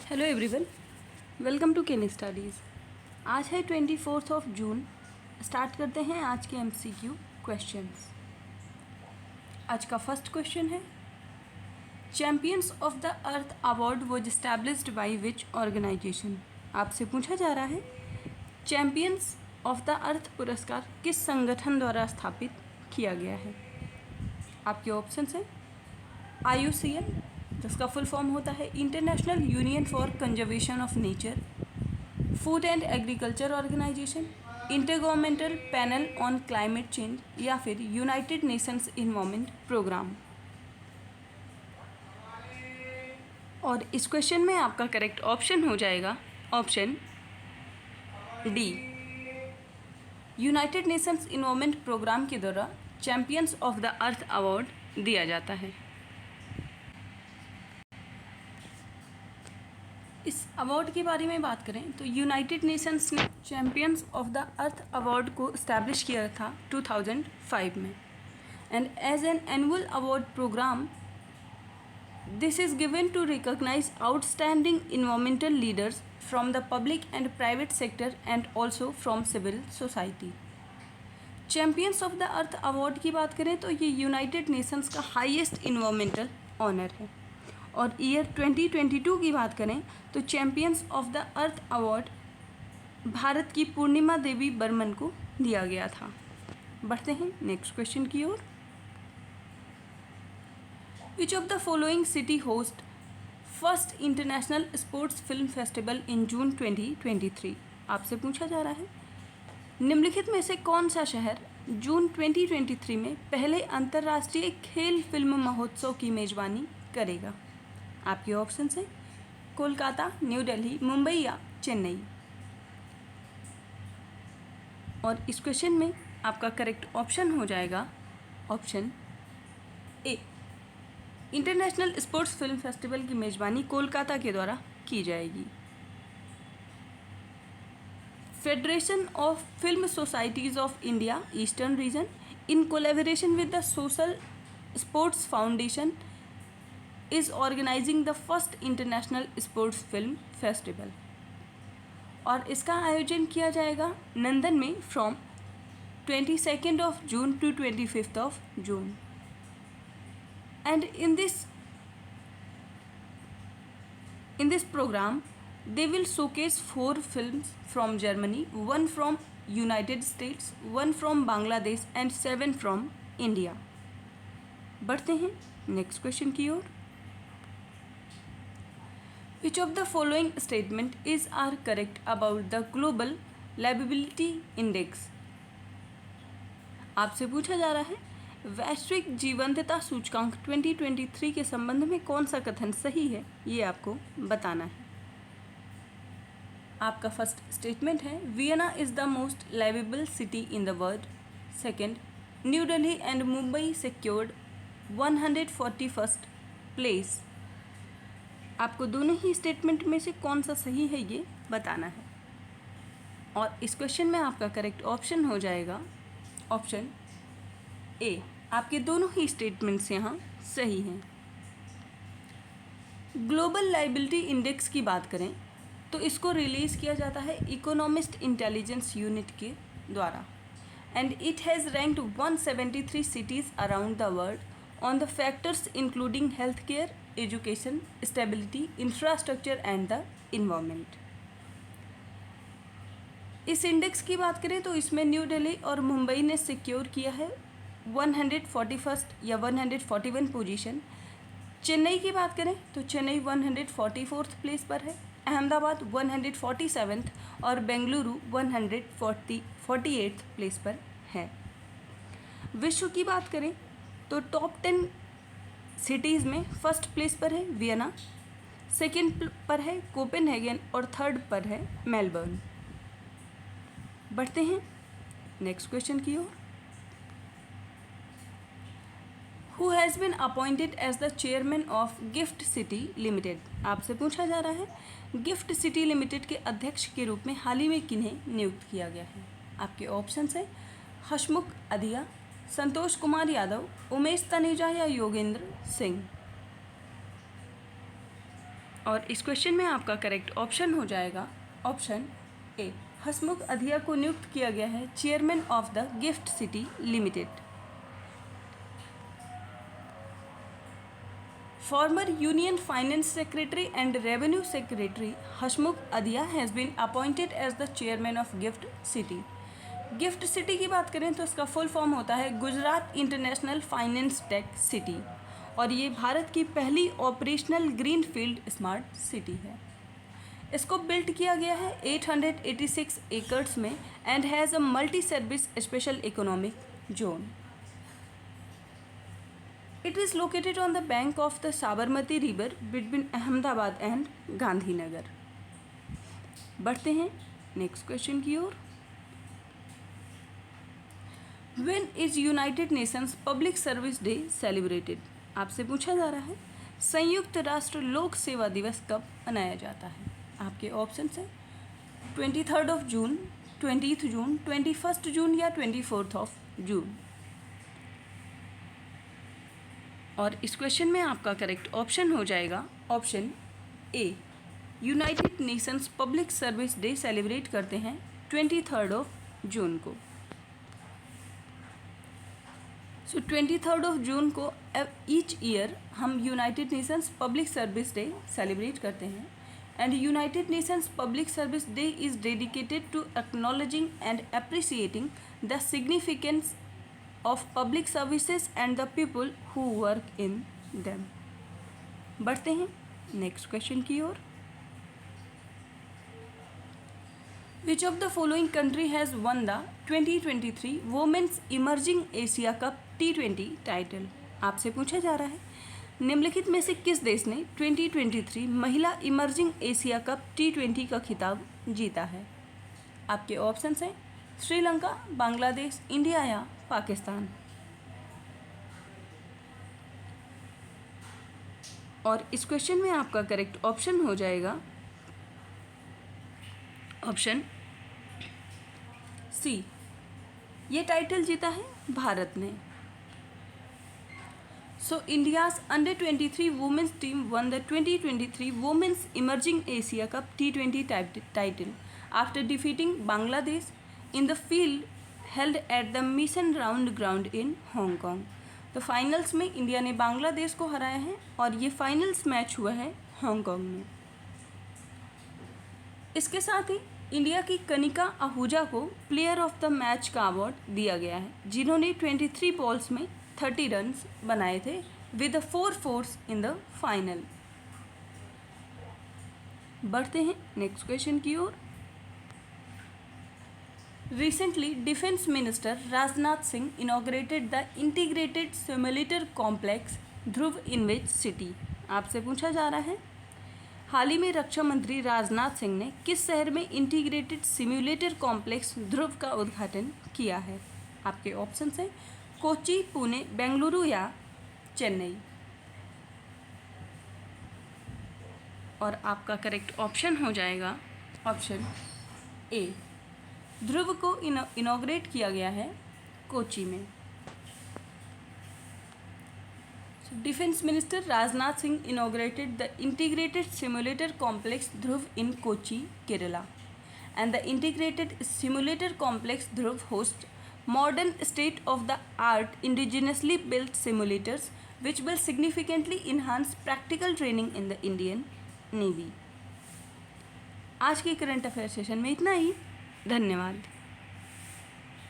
Hello everyone, welcome to Ken Studies. आज है 24 जून। Start करते हैं आज के MCQ क्वेश्चंस। आज का फर्स्ट क्वेश्चन है, Champions of the Earth award was established by which organisation. आपसे पूछा जा रहा है, चैम्पियंस ऑफ द अर्थ पुरस्कार किस संगठन द्वारा स्थापित किया गया है। आपके ऑप्शंस हैं IUCN, जिसका फुल फॉर्म होता है International Union for Conservation of Nature, Food and Agriculture Organisation, Intergovernmental Panel on Climate Change, या फिर यूनाइटेड नेशंस इन्वायरमेंट प्रोग्राम। और इस क्वेश्चन में आपका करेक्ट ऑप्शन हो जाएगा option D, United Nations Environment Programme के द्वारा Champions of the Earth award दिया जाता है। इस अवार्ड के बारे में बात करें तो यूनाइटेड नेशंस ने Champions of the Earth award को इस्टेब्लिश किया था 2005 में, and as an annual award programme this is given to recognise outstanding environmental leaders from the public and private sector and also from civil society. Champions of the Earth award की बात करें तो ये United Nations का highest environmental honour है। और year 2022 की बात करें तो Champions of the Earth award Bharat की पूर्णिमा देवी बर्मन को दिया गया था। बढ़ते हैं नेक्स्ट क्वेश्चन की ओर। Which of the following city host first international sports film festival in June 2023। आपसे पूछा जा रहा है, निम्नलिखित में से कौन सा शहर जून 2023 में पहले अंतर्राष्ट्रीय खेल फिल्म महोत्सव की मेजबानी करेगा। आपके ऑप्शन हैं कोलकाता, न्यू दिल्ली, मुंबई या चेन्नई। और इस क्वेश्चन में आपका करेक्ट ऑप्शन हो जाएगा ऑप्शन ए, इंटरनेशनल स्पोर्ट्स फिल्म फेस्टिवल की मेजबानी कोलकाता के द्वारा की जाएगी। Federation of film societies of India eastern region in collaboration with the social sports foundation is organizing the first international sports film festival। और इसका आयोजन किया जाएगा लंदन में from 22 June to 25 June. And in this program they will showcase 4 films from Germany, 1 from United States, 1 from Bangladesh and 7 from India। बढ़ते हैं next question की ओर। Which of the following statement is are correct about the global livability index। आपसे पूछा जा रहा है, वैश्विक जीवंतता सूचकांक 2023 के संबंध में कौन सा कथन सही है, ये आपको बताना है। आपका फर्स्ट स्टेटमेंट है, Vienna is the most liveable city in the world. Second, New Delhi and Mumbai secured 141st place. आपको दोनों ही स्टेटमेंट में से कौन सा सही है ये बताना है। और इस क्वेश्चन में आपका करेक्ट ऑप्शन हो जाएगा ऑप्शन ए, आपके दोनों ही स्टेटमेंट्स यहाँ सही हैं। ग्लोबल लाइबिलिटी इंडेक्स की बात करें तो इसको रिलीज़ किया जाता है इकोनॉमिस्ट इंटेलिजेंस यूनिट के द्वारा, and it has ranked 173 cities around the world on the factors including healthcare, education, stability, infrastructure and the environment। इस इंडेक्स की बात करें तो इसमें न्यू दिल्ली और मुंबई ने सिक्योर किया है 141st या 141 पोजीशन। चेन्नई की बात करें तो चेन्नई 144th प्लेस पर है, अहमदाबाद 147th और बेंगलुरु 148th प्लेस पर है। विश्व की बात करें तो टॉप 10 सिटीज़ में फर्स्ट प्लेस पर है वियना, सेकंड पर है कोपेनहेगन और थर्ड पर है मेलबर्न। बढ़ते हैं नेक्स्ट क्वेश्चन की ओर। Who has been appointed as the chairman of GIFT city limited. आपसे पूछा जा रहा है, गिफ्ट सिटी लिमिटेड के अध्यक्ष के रूप में हाल ही में किन्हें नियुक्त किया गया है। आपके ऑप्शन है हसमुख अधिया, संतोष कुमार यादव, उमेश तनेजा या योगेंद्र सिंह। और इस क्वेश्चन में आपका करेक्ट ऑप्शन हो जाएगा ऑप्शन ए, हसमुख अधिया को नियुक्त किया गया है chairman of the gift city limited. Former Union Finance Secretary and Revenue Secretary Hasmukh Adhia has been appointed as the chairman of GIFT City. Gift city की बात करें तो इसका फुल फॉर्म होता है Gujarat international finance tech city, और ये भारत की पहली ऑपरेशनल ग्रीनफील्ड स्मार्ट सिटी है। इसको बिल्ड किया गया है 886 एकर्स में and has a multi service special economic zone. It is located on the bank of the Sabarmati river between Ahmedabad and Gandhinagar. बढ़ते हैं नेक्स्ट क्वेश्चन की ओर। When is United Nations Public Service Day celebrated? आपसे पूछा जा रहा है संयुक्त राष्ट्र लोक सेवा दिवस कब मनाया जाता है। आपके ऑप्शन हैं 23 जून, 20 जून, 21 जून या 24 जून। और इस क्वेश्चन में आपका करेक्ट ऑप्शन हो जाएगा option A, United Nations public service day celebrate करते हैं 23 जून को। सो 23 जून को ईच ईयर हम United Nations public service day celebrate करते हैं and United Nations public service day is dedicated to acknowledging and appreciating the significance of public services and the people who work in them। बढ़ते हैं next question की ओर। Which of the following country has won the 2023 Women's Emerging Asia Cup T20 title? आपसे पूछा जा रहा है निम्नलिखित में से किस देश ने 2023 महिला इमर्जिंग एशिया कप T20 का खिताब जीता है। आपके ऑप्शंस हैं श्रीलंका, बांग्लादेश, इंडिया या पाकिस्तान। और इस क्वेश्चन में आपका करेक्ट ऑप्शन हो जाएगा ऑप्शन सी, ये टाइटल जीता है भारत ने। So India's under 23 women's team won the 2023 women's emerging Asia Cup T20 title after defeating Bangladesh in the field held at the Mission Round Ground in Hong Kong। तो finals में India ने बांग्लादेश को हराया है और ये फाइनल्स मैच हुआ है हांगकांग में। इसके साथ ही इंडिया की कनिका आहूजा को प्लेयर ऑफ द मैच का अवार्ड दिया गया है, जिन्होंने 23 बॉल्स में 30 रन्स बनाए थे with 4 force in the final. बढ़ते हैं नेक्स्ट क्वेश्चन की ओर। Recently, Defense Minister Rajnath Singh inaugurated the Integrated Simulator Complex Dhruv in which city? आपसे पूछा जा रहा है हाल ही में रक्षा मंत्री राजनाथ सिंह ने किस शहर में इंटीग्रेटेड सिम्युलेटर कॉम्प्लेक्स ध्रुव का उद्घाटन किया है। आपके ऑप्शंस हैं कोच्चि, पुणे, बेंगलुरु या चेन्नई। और आपका करेक्ट ऑप्शन हो जाएगा ऑप्शन ए, ध्रुव को इनॉग्रेट किया गया है कोच्चि में। Defence minister Rajnath Singh inaugurated the integrated simulator complex Dhruv in Kochi, Kerala, and the integrated simulator complex Dhruv host modern state of the art indigenously built simulators which will significantly enhance practical training in the Indian Navy। आज के current affair session में इतना ही। धन्यवाद।